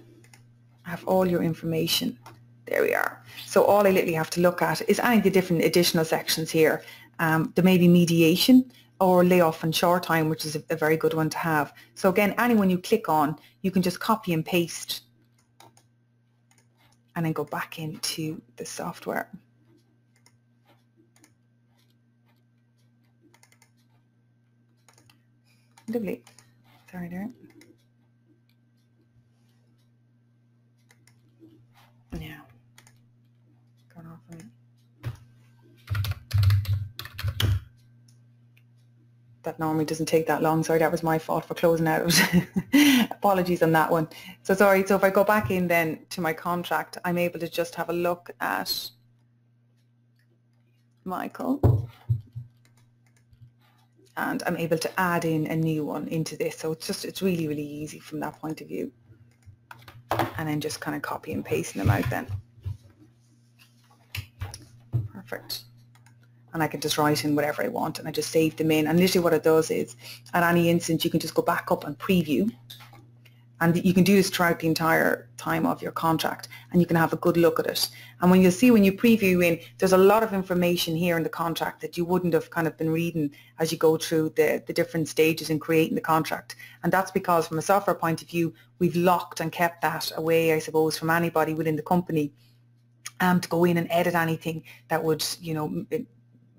have all your information. There we are. So all I literally have to look at is any of the different additional sections here. There may be mediation or layoff and short time, which is a very good one to have. So again, anyone you click on, you can just copy and paste and then go back into the software. Lovely. Sorry there. Now, going off on me. That normally doesn't take that long. Sorry, that was my fault for closing out. Apologies on that one. So sorry, so if I go back in then to my contract, I'm able to just have a look at Michael. And I'm able to add in a new one into this. So it's really, really easy from that point of view. And then just kind of copy and pasting them out then. Perfect. And I can just write in whatever I want and I just save them in. And literally what it does is, at any instance, you can just go back up and preview. And you can do this throughout the entire time of your contract and you can have a good look at it. And when you see, when you preview in, there's a lot of information here in the contract that you wouldn't have kind of been reading as you go through the different stages in creating the contract. And that's because from a software point of view, we've locked and kept that away, I suppose, from anybody within the company to go in and edit anything that would, you know,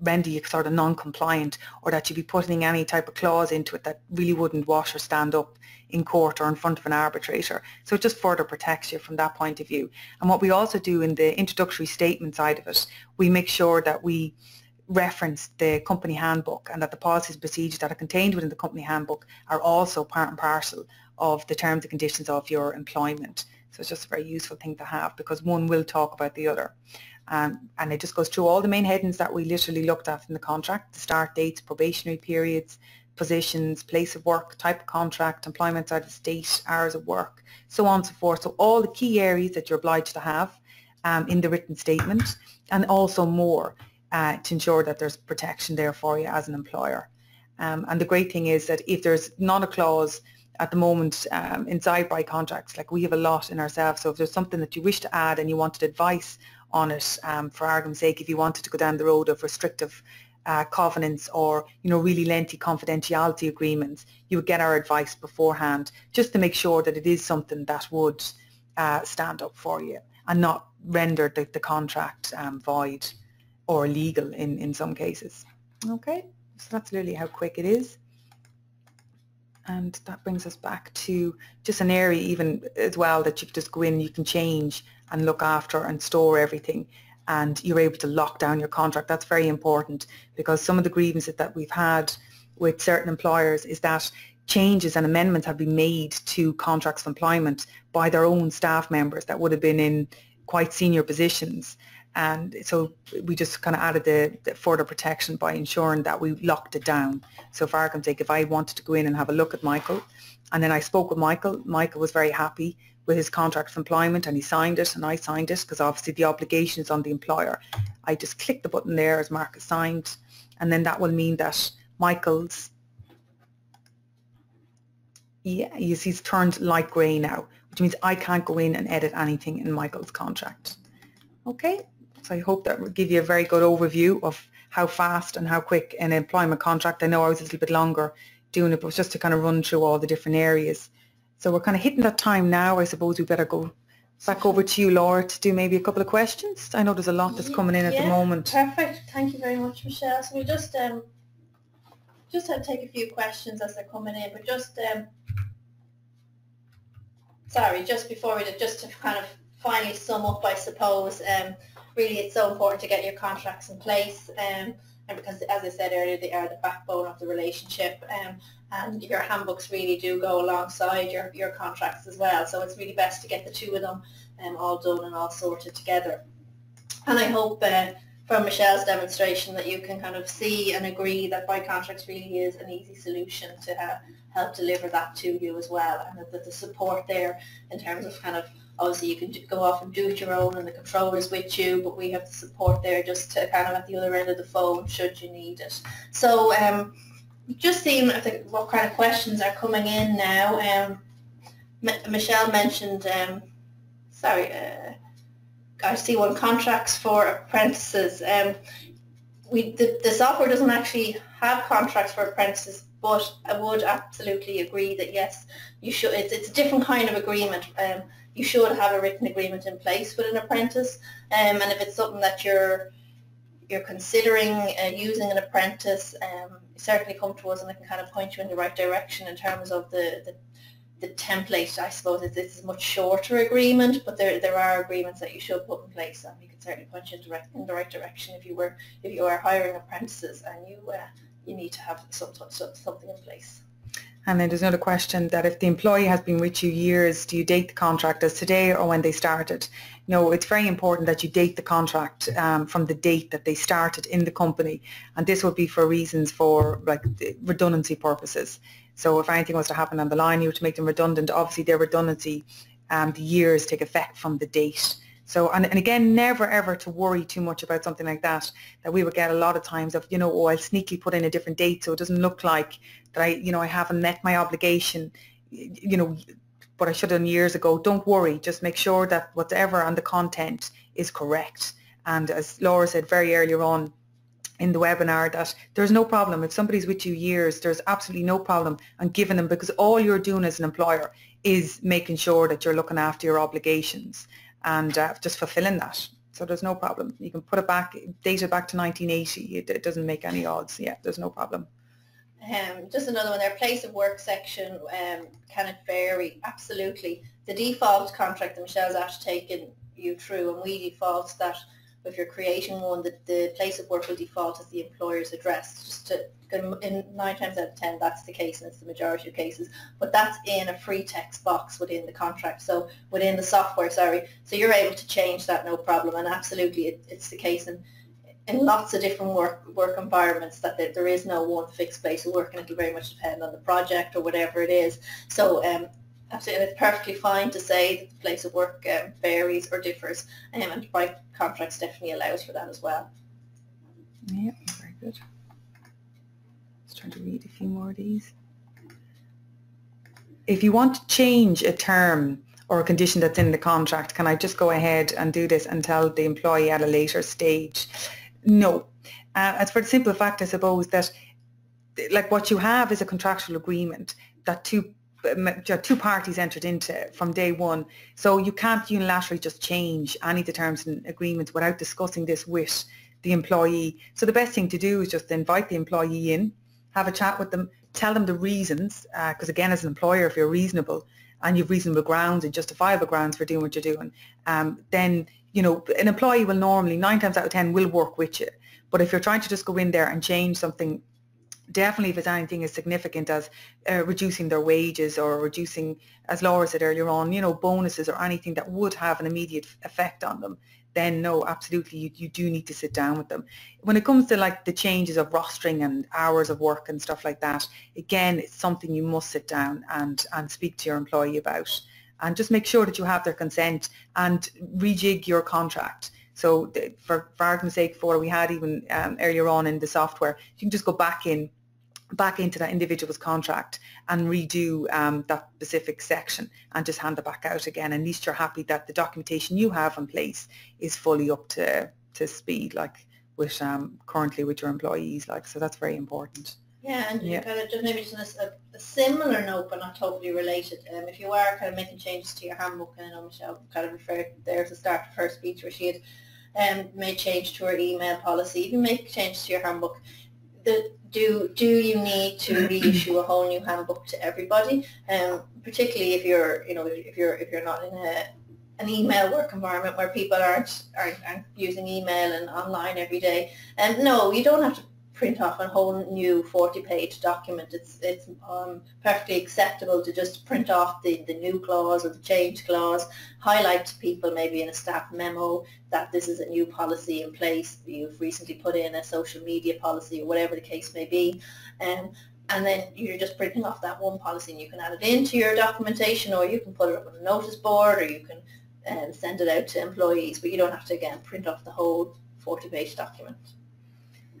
render you sort of non-compliant, or that you'd be putting any type of clause into it that really wouldn't wash or stand up in court or in front of an arbitrator. So it just further protects you from that point of view. And what we also do in the introductory statement side of it, we make sure that we reference the company handbook and that the policies and procedures that are contained within the company handbook are also part and parcel of the terms and conditions of your employment. So it's just a very useful thing to have because one will talk about the other. And it just goes through all the main headings that we literally looked at in the contract: the start dates, probationary periods, positions, place of work, type of contract, employment out of state, hours of work, so on and so forth. So all the key areas that you're obliged to have in the written statement, and also more to ensure that there's protection there for you as an employer. And the great thing is that if there's not a clause at the moment inside by contracts, like we have a lot in ourselves, so if there's something that you wish to add and you wanted advice on it, for argument's sake, if you wanted to go down the road of restrictive covenants or, you know, really lengthy confidentiality agreements, you would get our advice beforehand just to make sure that it is something that would stand up for you and not render the contract void or illegal in some cases. Okay, so that's literally how quick it is. And that brings us back to just an area even as well that you can just go in, you can change and look after and store everything, and you're able to lock down your contract. That's very important because some of the grievances that we've had with certain employers is that changes and amendments have been made to contracts of employment by their own staff members that would have been in quite senior positions, And so we just kind of added the further protection by ensuring that we locked it down. So for argument's sake, if I wanted to go in and have a look at Michael, and then I spoke with Michael, Michael was very happy with his contract of employment and he signed it and I signed it because obviously the obligation is on the employer. I just click the button there as Marcus signed, and then that will mean that Michael's, yeah, you see it's turned light grey now, which means I can't go in and edit anything in Michael's contract. Okay, so I hope that will give you a very good overview of how fast and how quick an employment contract. I know I was a little bit longer doing it, but it was just to kind of run through all the different areas. So we're kind of hitting that time now. I suppose we better go back over to you, Laura, to do maybe a couple of questions. I know there's a lot that's coming in at the moment. Perfect. Thank you very much, Michelle. So we just have to take a few questions as they're coming in, but just sorry, just before we just to kind of finally sum up, I suppose, really it's so important to get your contracts in place, and because, as I said earlier, they are the backbone of the relationship, and your handbooks really do go alongside your contracts as well. So it's really best to get the two of them all done and all sorted together. And I hope from Michelle's demonstration that you can kind of see and agree that by contracts really is an easy solution to help deliver that to you as well, and that the support there in terms of kind of, obviously you can go off and do it your own and the controller's with you, but we have the support there just to kind of at the other end of the phone should you need it. So just seeing what kind of questions are coming in now. Michelle mentioned, I see one, contracts for apprentices. The software doesn't actually have contracts for apprentices, but I would absolutely agree that yes, you should. It's a different kind of agreement. You should have a written agreement in place with an apprentice, and if it's something that you're considering using an apprentice, certainly come to us and I can kind of point you in the right direction in terms of the template. I suppose it's a much shorter agreement, but there are agreements that you should put in place, and we can certainly point you in the right direction if you are hiring apprentices and you need to have something in place. And then there's another question that if the employee has been with you years, do you date the contract as today or when they started? No, it's very important that you date the contract from the date that they started in the company. And this would be for reasons for like redundancy purposes. So if anything was to happen on the line, you were to make them redundant. Obviously their redundancy, the years take effect from the date. So, and again, never ever to worry too much about something like that we would get a lot of times of, oh, I'll sneakily put in a different date so it doesn't look like that I haven't met my obligation, but I should have done years ago. Don't worry, just make sure that whatever on the content is correct. And as Laura said very earlier on in the webinar, that there's no problem. If somebody's with you years, there's absolutely no problem on giving them, because all you're doing as an employer is making sure that you're looking after your obligations and just fulfilling that. So there's no problem. You can put it back, date it back to 1980. It doesn't make any odds. Yeah, there's no problem. Just another one there, place of work section, can it vary? Absolutely. The default contract that Michelle's actually taken you through, and we default that if you're creating one, the place of work will default as the employer's address. Just to, in 9 times out of 10, that's the case, and it's the majority of cases. But that's in a free text box within the contract, so within the software, sorry. So you're able to change that, no problem. And absolutely, it's the case in lots of different work environments that there is no one fixed place of work, and it'll very much depend on the project or whatever it is. So absolutely, it's perfectly fine to say that the place of work varies or differs, and by contracts definitely allows for that as well. Yeah, very good. Just trying to read a few more of these. If you want to change a term or a condition that's in the contract, can I just go ahead and do this and tell the employee at a later stage? No. It's for the simple fact, I suppose, that like what you have is a contractual agreement that two parties entered into from day one. So you can't unilaterally just change any of the terms and agreements without discussing this with the employee. So the best thing to do is just invite the employee in, have a chat with them, tell them the reasons, because again, as an employer, if you're reasonable and you've reasonable grounds and justifiable grounds for doing what you're doing, then an employee will normally, 9 times out of 10, will work with you. But if you're trying to just go in there and change something, definitely if it's anything as significant as reducing their wages or reducing, as Laura said earlier on, bonuses or anything that would have an immediate effect on them, then no, absolutely, you do need to sit down with them. When it comes to like the changes of rostering and hours of work and stuff like that, again, it's something you must sit down and speak to your employee about, and just make sure that you have their consent and rejig your contract. So for argument's sake, for we had even earlier on in the software, you can just go back into that individual's contract and redo that specific section and just hand it back out again. And at least you're happy that the documentation you have in place is fully up to speed, like with currently with your employees. Like, so that's very important. Yeah, and you kind of just maybe just a similar note, but not totally related. If you are kind of making changes to your handbook, and I know Michelle kind of referred there at the start of her speech where she had made change to her email policy. If you make changes to your handbook, do you need to reissue a whole new handbook to everybody? Particularly if you're not in an email work environment where people aren't using email and online every day. No, you don't have to print off a whole new 40-page document. It's perfectly acceptable to just print off the new clause or the change clause, highlight to people maybe in a staff memo that this is a new policy in place. You've recently put in a social media policy or whatever the case may be. And then you're just printing off that one policy, and you can add it into your documentation, or you can put it up on a notice board, or you can send it out to employees, but you don't have to, again, print off the whole 40-page document.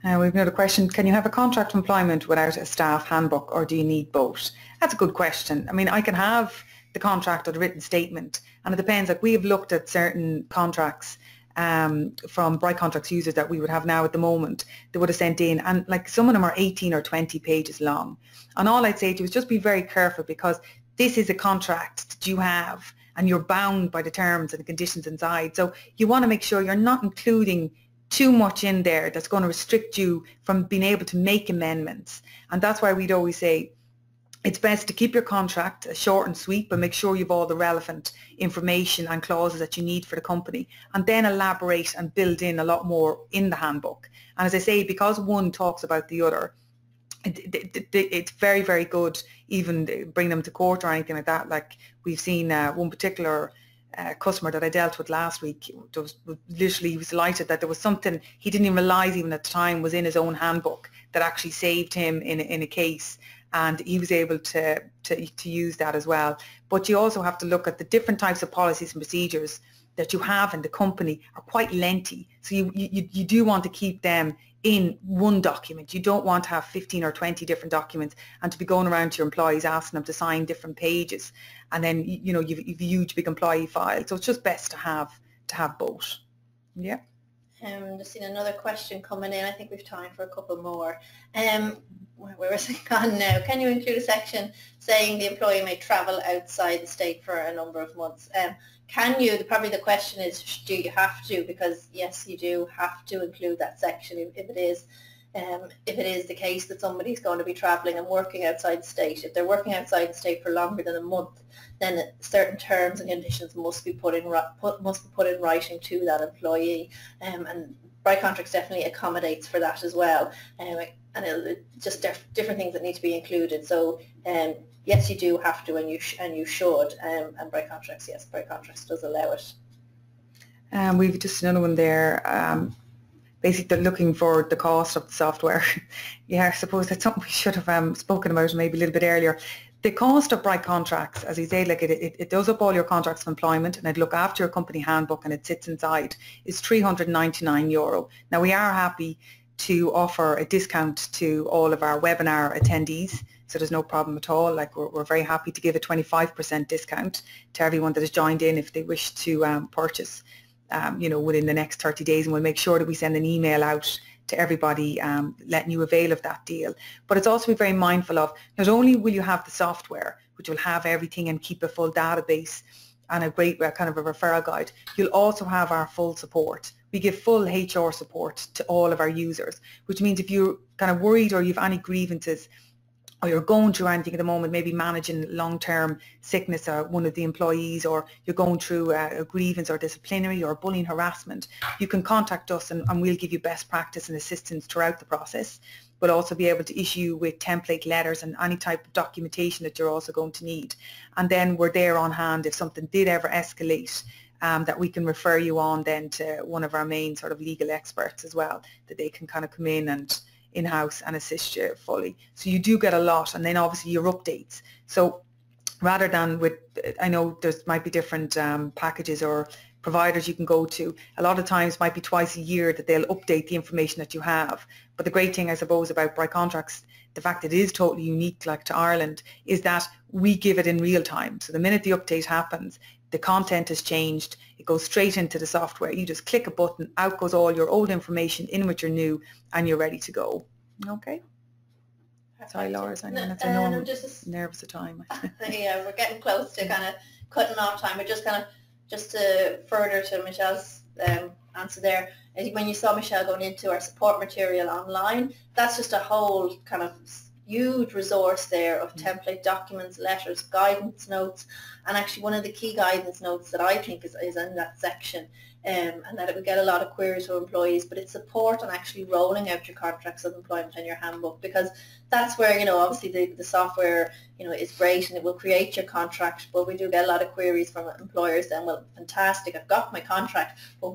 We have another question. Can you have a contract of employment without a staff handbook, or do you need both? That's a good question. I mean, I can have the contract or the written statement, and it depends. Like, we have looked at certain contracts from Bright Contracts users that we would have now at the moment, they would have sent in, and like some of them are 18 or 20 pages long. And all I'd say to you is just be very careful, because this is a contract that you have and you're bound by the terms and the conditions inside. So you want to make sure you're not including too much in there that's going to restrict you from being able to make amendments. And that's why we'd always say it's best to keep your contract short and sweet, but make sure you've all the relevant information and clauses that you need for the company, and then elaborate and build in a lot more in the handbook. And as I say, because one talks about the other, it's very, very good, even bring them to court or anything like that. Like, we've seen one particular customer that I dealt with last week, he was delighted that there was something he didn't even realise even at the time was in his own handbook that actually saved him in a case, and he was able to use that as well. But you also have to look at the different types of policies and procedures that you have in the company are quite lengthy, so you do want to keep them in one document. You don't want to have 15 or 20 different documents and to be going around to your employees asking them to sign different pages, and then you've a huge big employee file. So it's just best to have both. Yeah. Just seen another question coming in. I think we've time for a couple more. Where was it gone now? Can you include a section saying the employee may travel outside the state for a number of months? Can you? Probably the question is, do you have to? Because yes, you do have to include that section if it is the case that somebody's going to be travelling and working outside the state. If they're working outside the state for longer than a month, then certain terms and conditions must be put in writing to that employee. And Bright Contracts definitely accommodates for that as well. And it'll just different things that need to be included. So yes, you do have to, and you should. And Bright Contracts, yes, Bright Contracts does allow it. We've just another one there. Basically, they're looking for the cost of the software. Yeah, I suppose that's something we should have spoken about maybe a little bit earlier. The cost of Bright Contracts, as you say, like it does up all your contracts of employment, and it look after your company handbook, and it sits inside, is €399. Now, we are happy to offer a discount to all of our webinar attendees, so there's no problem at all. Like, we're very happy to give a 25% discount to everyone that has joined in if they wish to purchase within the next 30 days, and we'll make sure that we send an email out to everybody letting you avail of that deal. But it's also be very mindful of, not only will you have the software, which will have everything and keep a full database and a great kind of a referral guide, you'll also have our full support. We give full HR support to all of our users, which means if you're kind of worried or you have any grievances, or you're going through anything at the moment, maybe managing long-term sickness of one of the employees, or you're going through a grievance or disciplinary or bullying harassment, you can contact us and we'll give you best practice and assistance throughout the process. We'll also be able to issue with template letters and any type of documentation that you're also going to need. And then we're there on hand if something did ever escalate that we can refer you on then to one of our main sort of legal experts as well, that they can kind of come in and in-house and assist you fully. So you do get a lot, and then obviously your updates. So rather than with, I know there's might be different packages or providers you can go to. A lot of times might be twice a year that they'll update the information that you have. But the great thing, I suppose, about Bright Contracts, the fact that it is totally unique, like to Ireland, is that we give it in real time. So the minute the update happens, the content has changed, it goes straight into the software. You just click a button, out goes all your old information, in with your new, and you're ready to go. Okay? Sorry, Laura, I know I'm just nervous of time. Yeah, we're getting close to kind of cutting off time. But just to further to Michelle's answer there, when you saw Michelle going into our support material online, that's just a whole kind of huge resource there of template documents, letters, guidance notes, and actually one of the key guidance notes that I think is in that section, and that it would get a lot of queries from employees, but it's support on actually rolling out your contracts of employment and your handbook, because that's where, you know, obviously the software, you know, is great and it will create your contract, but we do get a lot of queries from employers then, well, fantastic, I've got my contract, but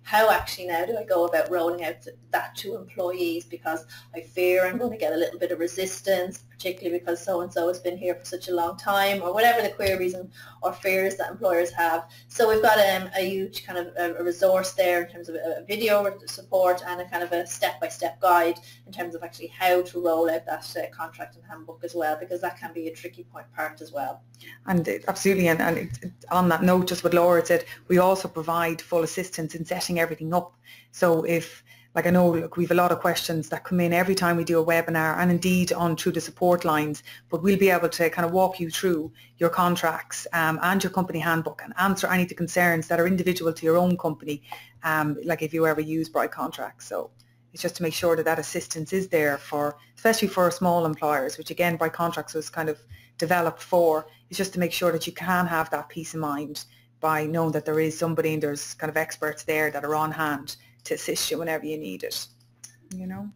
how actually now do I go about rolling out that to employees, because I fear I'm going to get a little bit of resistance, particularly because so-and-so has been here for such a long time, or whatever the queries or fears that employers have. So we've got a huge kind of a resource there in terms of a video support and a kind of a step-by-step guide in terms of actually how to roll out that contract and handbook as well, because that can be a tricky part as well. And absolutely, and on that note, just what Laura said, we also provide full assistance in setting everything up. So if, like I know, look, we have a lot of questions that come in every time we do a webinar, and indeed on through the support lines, but we'll be able to kind of walk you through your contracts and your company handbook and answer any of the concerns that are individual to your own company, like if you ever use Bright Contracts. So it's just to make sure that that assistance is there for, especially for small employers, which again Bright Contracts was kind of developed for, is just to make sure that you can have that peace of mind by knowing that there is somebody and there's kind of experts there that are on hand to assist you whenever you need it, you know.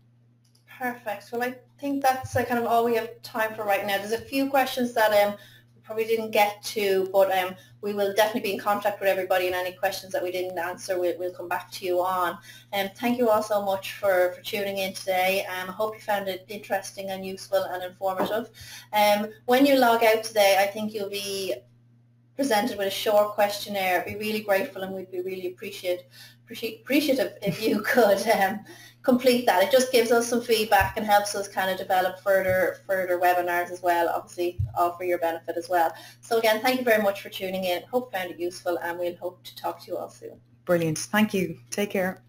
Perfect. Well, I think that's kind of all we have time for right now. There's a few questions that we probably didn't get to, but we will definitely be in contact with everybody, and any questions that we didn't answer, we'll come back to you on. Thank you all so much for tuning in today. I hope you found it interesting and useful and informative. When you log out today, I think you'll be presented with a short questionnaire. I'd be really grateful, and we'd be really appreciative if you could complete that. It just gives us some feedback and helps us kind of develop further webinars as well, obviously all for your benefit as well. So again, thank you very much for tuning in. Hope you found it useful, and we'll hope to talk to you all soon. Brilliant. Thank you. Take care.